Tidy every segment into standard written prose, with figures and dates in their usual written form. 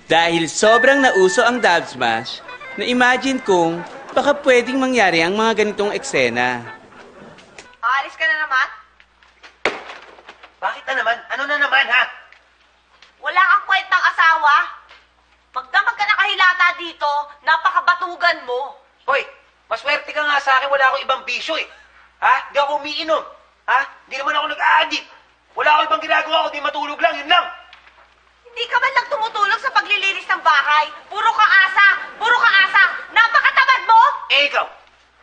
Dahil sobrang nauso ang dub smash, na-imagine kong baka pwedeng mangyari ang mga ganitong eksena. Aalis ka na naman? Bakit na naman? Ano na naman, ha? Wala kang kwentang asawa? Magdamag ka nakahilata dito, napakabatugan mo. Hoy, maswerte ka nga sa akin, wala akong ibang bisyo eh. Ha? Hindi ako umiinom. Ha? Hindi naman ako nag-a-addict. Wala ako ibang ginagawa, kundi matulog lang, yun lang. Hindi ka man lang tumutulong sa paglilinis ng bahay. Puro ka asa! Puro ka asa! Napakatamad mo! Eh ikaw,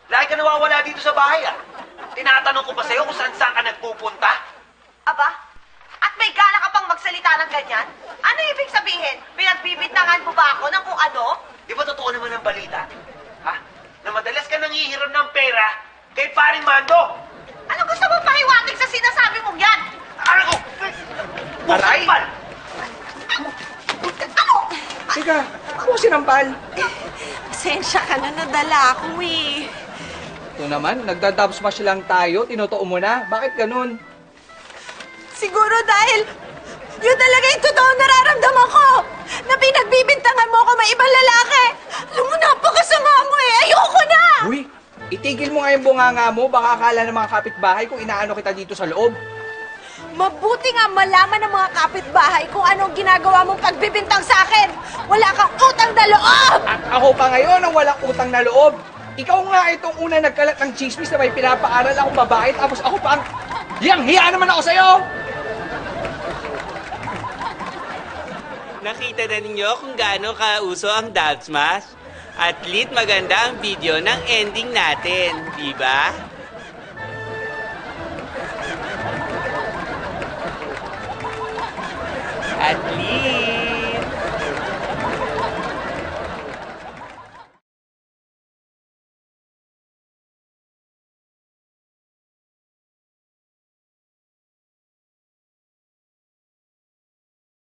lagi ka nawawala dito sa bahay ah. Tinatanong ko pa sa'yo kung saan ka nagpupunta. Aba, at may gana ka pang magsalita ng ganyan? Ano ibig sabihin? Pinagbibintangan mo ba ako ng kung ano? Di ba totoo naman ang balita? Ha? Na madalas ka nangihiram ng pera kay paring Mando. Ano gusto mong pahiwatig sa sinasabi mong yan? Ano ko? Aray! Bukal! Ano? Teka, ako sinampal. Pasensya ka na, nadala ako eh. Ito naman, nagda-dub smash lang tayo, tinotoo mo na. Bakit ganun? Siguro dahil yun talaga yung totoo nararamdaman ko. Na pinagbibintangan mo ako may ibang lalaki. Alam mo, napakasama mo eh. Ayoko na! Uy, itigil mo nga yung bunganga mo. Baka akala ng mga kapitbahay kung inaano kita dito sa loob. Mabuti nga malaman ng mga kapitbahay kung anong ginagawa mong pagbibintang sa akin. Wala kang utang na loob! At ako pa ngayon ang walang utang na loob. Ikaw nga itong una nagkalat ng chismis na may pinapaaral akong babae, tapos ako pa ang... Hiyang-hiya naman ako sa'yo! Nakita na ninyo kung gaano kauso ang dub smash? At least maganda ang video ng ending natin, di ba? At least...